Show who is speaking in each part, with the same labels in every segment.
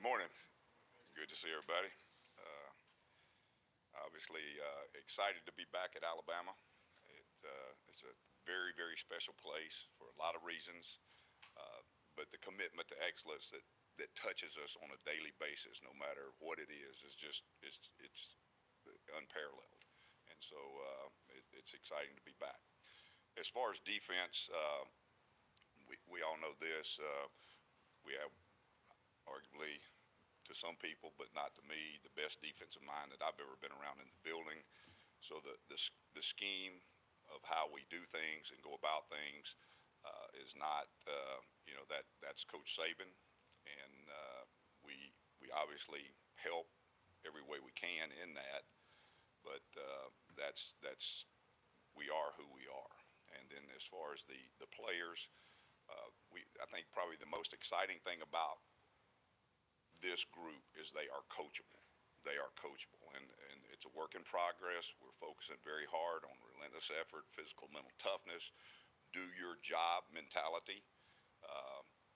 Speaker 1: Good morning. Good to see everybody. Obviously, excited to be back at Alabama. It's a very, very special place for a lot of reasons, but the commitment to excellence that touches us on a daily basis, no matter what it is just it's unparalleled. And so it's exciting to be back. As far as defense, we all know this. We have arguably, to some people, but not to me, the best defensive mind that I've ever been around in the building. So the scheme of how we do things and go about things is not, that's Coach Saban, and we obviously help every way we can in that, but that's we are who we are. And then as far as the players, I think probably the most exciting thing about this group is they are coachable. They are coachable, and it's a work in progress. We're focusing very hard on relentless effort, physical, mental toughness, do your job mentality,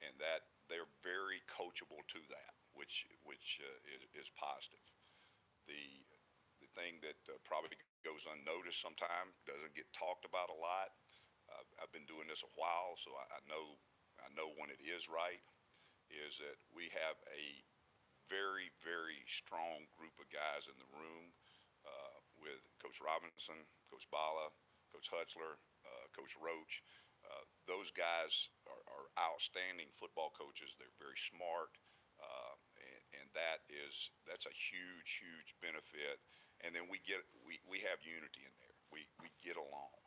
Speaker 1: and that they're very coachable to that, which is positive. The thing that probably goes unnoticed sometimes, doesn't get talked about a lot. I've been doing this a while, so I know when it is right. Is that we have a very, very strong group of guys in the room with Coach Robinson, Coach Bala, Coach Hutzler, Coach Roach. Those guys are outstanding football coaches. They're very smart, and that's a huge, huge benefit. And then we have unity in there. We get along.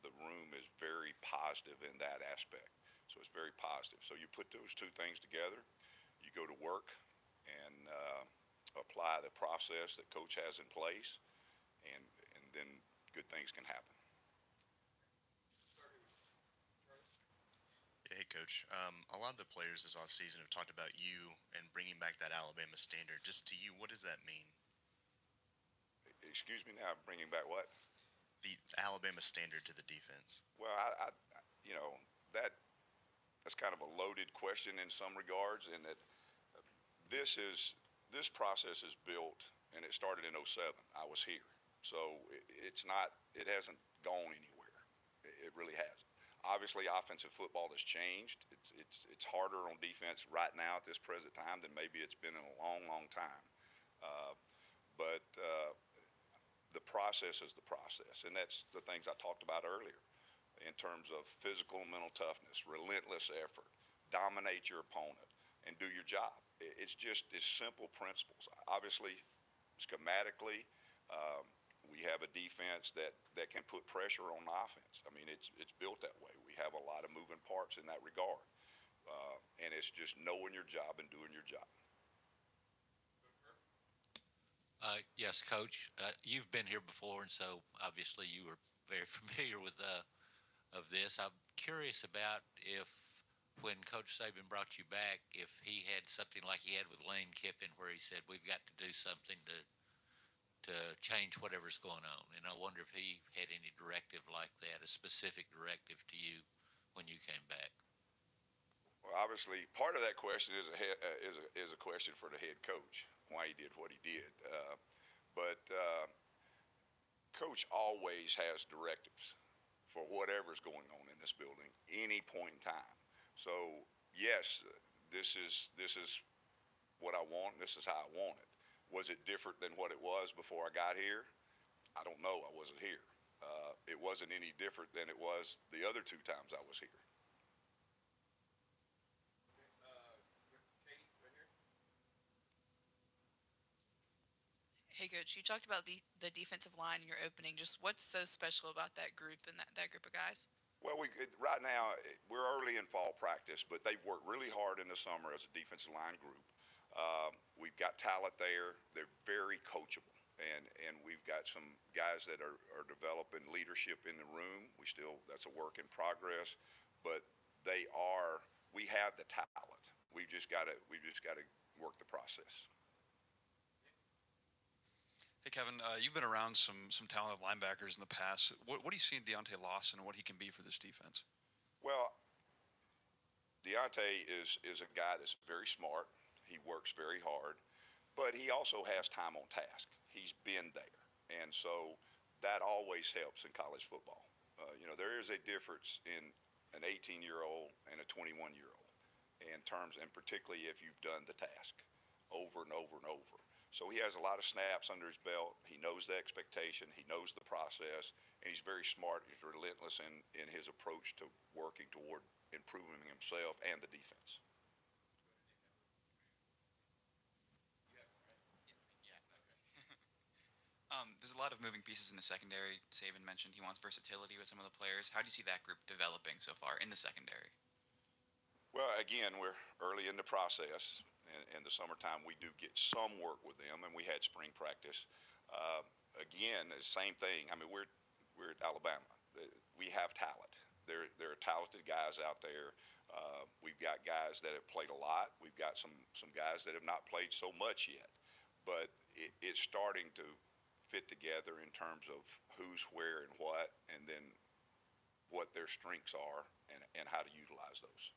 Speaker 1: The room is very positive in that aspect. So it's very positive. So you put those two things together, you go to work and apply the process that Coach has in place, and then good things can happen.
Speaker 2: Hey, Coach. A lot of the players this offseason have talked about you and bringing back that Alabama standard. Just to you, what does that mean?
Speaker 1: Excuse me now, bringing back what?
Speaker 2: The Alabama standard to the defense.
Speaker 1: Well, that's kind of a loaded question in some regards, in that this process is built, and it started in '07. I was here, so it hasn't gone anywhere. It really hasn't. Obviously, offensive football has changed. It's harder on defense right now at this present time than maybe it's been in a long, long time. But the process is the process, and that's the things I talked about earlier in terms of physical and mental toughness, relentless effort, dominate your opponent, and do your job. It's simple principles. Obviously, schematically, we have a defense that can put pressure on the offense. I mean, it's built that way. We have a lot of moving parts in that regard, and it's just knowing your job and doing your job.
Speaker 3: Yes, Coach. You've been here before, and so obviously you were very familiar with of this. I'm curious about if, when Coach Saban brought you back, if he had something like he had with Lane Kiffin, where he said, "We've got to do something to change whatever's going on." And I wonder if he had any directive like that, a specific directive to you when you came back.
Speaker 1: Well, obviously, part of that question is a question for the head coach, why he did what he did. But Coach always has directives for whatever's going on in this building, any point in time. So yes, this is what I want. This is how I want it. Was it different than what it was before I got here? I don't know. I wasn't here. It wasn't any different than it was the other two times I was here.
Speaker 4: Hey, Coach, you talked about the defensive line in your opening. Just what's so special about that group and that group of guys?
Speaker 1: Well, right now we're early in fall practice, but they've worked really hard in the summer as a defensive line group. We've got talent there. They're very coachable, and we've got some guys that are developing leadership in the room. That's a work in progress, but we have the talent. We've just got to work the process.
Speaker 5: Hey Kevin, you've been around some talented linebackers in the past. What do you see in DeONTE LAWSON and what he can be for this defense?
Speaker 1: Well, DeONTE is a guy that's very smart. He works very hard, but he also has time on task. He's been there, and so that always helps in college football. There is a difference in an 18-year-old and a 21-year-old in terms, and particularly if you've done the task over and over and over. So he has a lot of snaps under his belt. He knows the expectation. He knows the process, and he's very smart. He's relentless in his approach to working toward improving himself and the defense.
Speaker 6: There's a lot of moving pieces in the secondary. Saban mentioned he wants versatility with some of the players. How do you see that group developing so far in the secondary?
Speaker 1: Well, again, we're early in the process. In the summertime, we do get some work with them, and we had spring practice. Again, the same thing. I mean, we're at Alabama. We have talent. There are talented guys out there. We've got guys that have played a lot. We've got some guys that have not played so much yet. But it's starting to fit together in terms of who's where and what, and then what their strengths are and how to utilize those.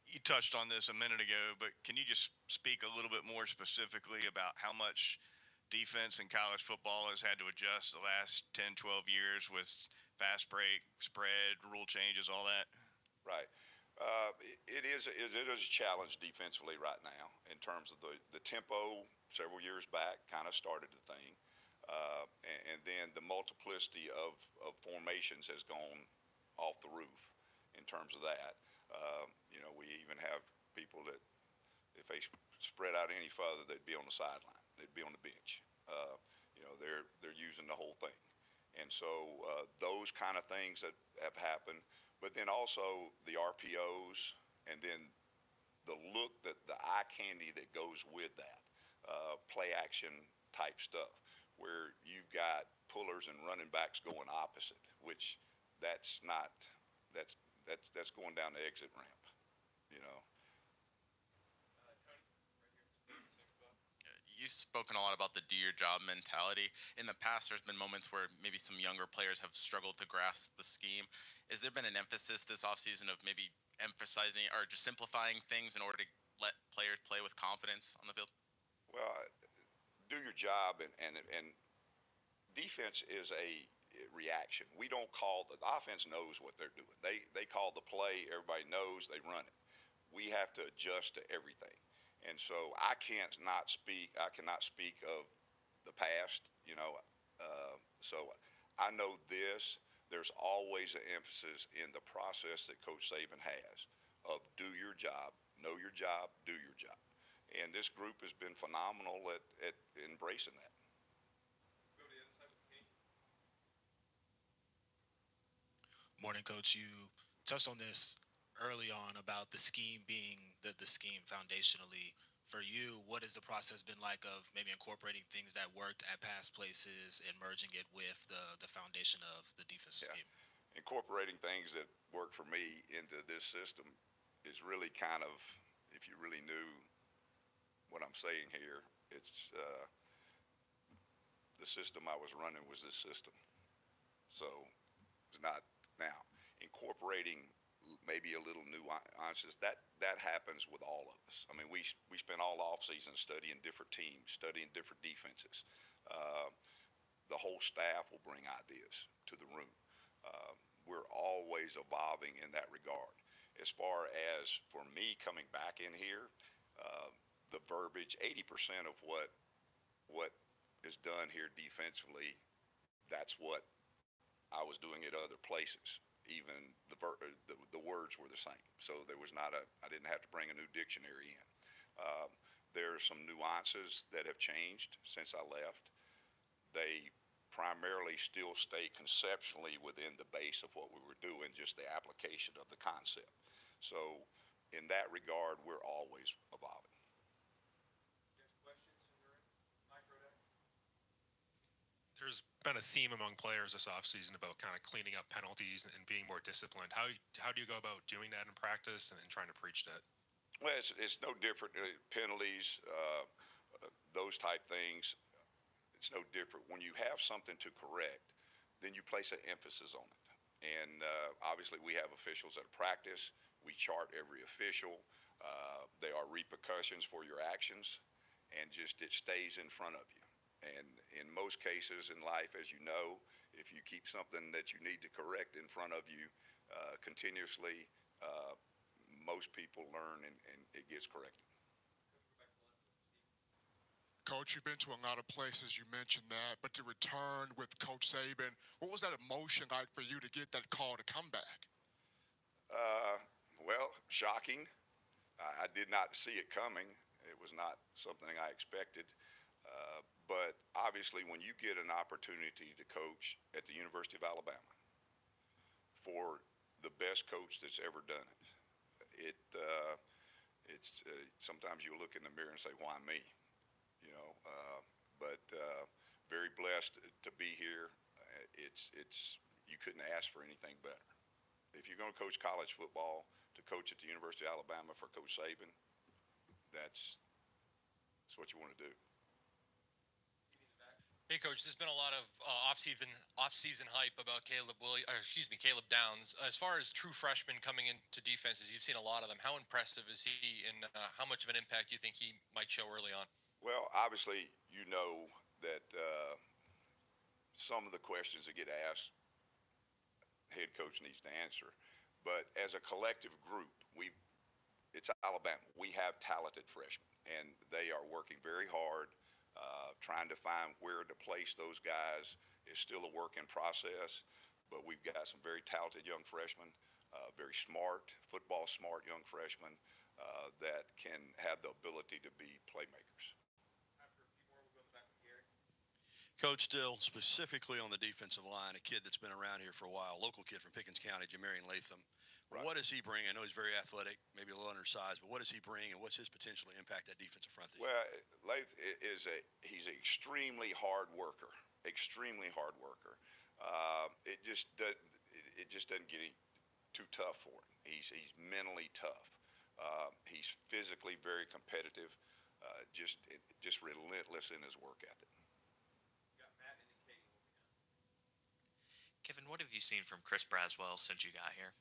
Speaker 7: You touched on this a minute ago, but can you just speak a little bit more specifically about how much defense in college football has had to adjust the last 10, 12 years with fast break, spread, rule changes, all that?
Speaker 1: Right. It is a challenge defensively right now in terms of the tempo. Several years back kind of started the thing, and then the multiplicity of formations has gone off the roof in terms of that. We even have people that if they spread out any further, they'd be on the sideline, they'd be on the bench. They're using the whole thing, and so those kind of things that have happened. But then also the RPOs, and then the look, that the eye candy that goes with that, play action type stuff, where you've got pullers and running backs going opposite, which that's going down the exit ramp.
Speaker 8: You've spoken a lot about the do your job mentality. In the past, there's been moments where maybe some younger players have struggled to grasp the scheme. Has there been an emphasis this offseason of maybe emphasizing or just simplifying things in order to let players play with confidence on the field?
Speaker 1: Well, do your job, and defense is a reaction. We don't call the offense knows what they're doing. They call the play. Everybody knows, they run it. We have to adjust to everything. And so I cannot speak of the past, so I know this. There's always an emphasis in the process that Coach Saban has of do your job, know your job, do your job. And this group has been phenomenal at embracing that.
Speaker 9: Morning, Coach. You touched on this early on about the scheme being the scheme foundationally. For you, what has the process been like of maybe incorporating things that worked at past places and merging it with the foundation of the defensive scheme?
Speaker 1: Incorporating things that work for me into this system is really kind of, if you really knew what I'm saying here, it's the system I was running was this system. So it's not now incorporating maybe a little nuances that happens with all of us. I mean, we spent all off season studying different teams, studying different defenses. The whole staff will bring ideas to the room. We're always evolving in that regard. As far as for me coming back in here, the verbiage, 80% of what is done here defensively, that's what I was doing at other places. Even the words were the same, so there was not I didn't have to bring a new dictionary in. There are some nuances that have changed since I left. They primarily still stay conceptually within the base of what we were doing, just the application of the concept. So in that regard, we're always evolving.
Speaker 10: There's been a theme among players this offseason about kind of cleaning up penalties and being more disciplined. How do you go about doing that in practice and trying to preach that?
Speaker 1: Well, it's no different. Penalties, those type things, it's no different. When you have something to correct, then you place an emphasis on it. And obviously we have officials at practice. We chart every official. There are repercussions for your actions, and just it stays in front of you. And in most cases in life, as you know, if you keep something that you need to correct in front of you continuously, most people learn and it gets corrected.
Speaker 11: Coach, you've been to a lot of places, you mentioned that, but to return with Coach Saban, what was that emotion like for you to get that call to come back?
Speaker 1: Well, shocking. I did not see it coming. It was not something I expected. But obviously, when you get an opportunity to coach at the University of Alabama for the best coach that's ever done it, it's sometimes you look in the mirror and say, "Why me?" You know. But very blessed to be here. It's you couldn't ask for anything better. If you're going to coach college football, to coach at the University of Alabama for Coach Saban, that's what you want to do.
Speaker 12: Hey, Coach. There's been a lot of off-season hype about Caleb Downs. As far as true freshmen coming into defenses, you've seen a lot of them. How impressive is he, and how much of an impact do you think he might show early on?
Speaker 1: Well, obviously, you know that some of the questions that get asked, head coach needs to answer. But as a collective group, it's Alabama. We have talented freshmen, and they are working very hard. Trying to find where to place those guys is still a work in process, but we've got some very talented young freshmen, very smart, football smart young freshmen that can have the ability to be playmakers.
Speaker 13: Coach Steele, specifically on the defensive line, a kid that's been around here for a while, local kid from Pickens County, JEMARION LATHAM.
Speaker 1: Right.
Speaker 13: What does he bring? I know he's very athletic, maybe a little undersized, but what does he bring, and what's his potential to impact that defensive front this year?
Speaker 1: Well, Lath he's an extremely hard worker, extremely hard worker. It just doesn't get too tough for him. He's mentally tough. He's physically very competitive. Just relentless in his work ethic.
Speaker 14: Kevin, what have you seen from Chris Braswell since you got here?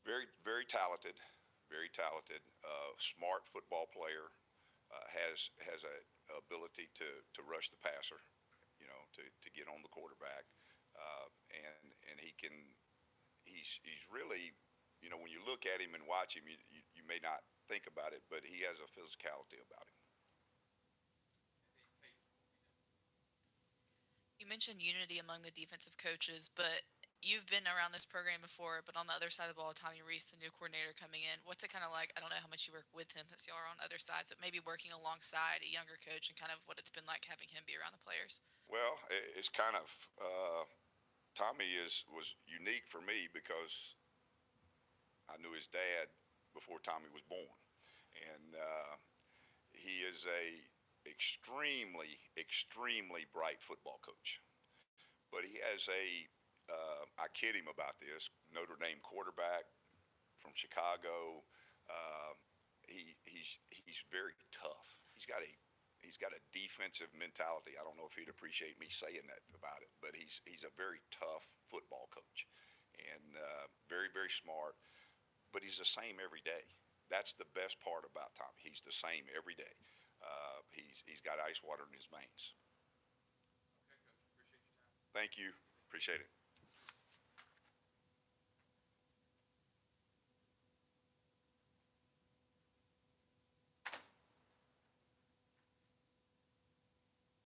Speaker 1: Very, very talented, smart football player, has a ability to rush the passer, you know, to get on the quarterback, and he's really, you know, when you look at him and watch him, you may not think about it, but he has a physicality about him.
Speaker 4: You mentioned unity among the defensive coaches, but you've been around this program before, but on the other side of the ball, Tommy Rees, the new coordinator coming in. What's it kind of like? I don't know how much you work with him since y'all are on other sides, but maybe working alongside a younger coach and kind of what it's been like having him be around the players.
Speaker 1: Well, it's kind of Tommy was unique for me because I knew his dad before Tommy was born, and he is a extremely bright football coach. But he has I kid him about this, Notre Dame quarterback from Chicago. He's very tough. He's got a defensive mentality. I don't know if he'd appreciate me saying that about it, but he's a very tough football coach, and very smart. But he's the same every day. That's the best part about Tommy. He's the same every day. He's got ice water in his veins.
Speaker 12: Okay, Coach. Appreciate your time.
Speaker 1: Thank you. Appreciate it.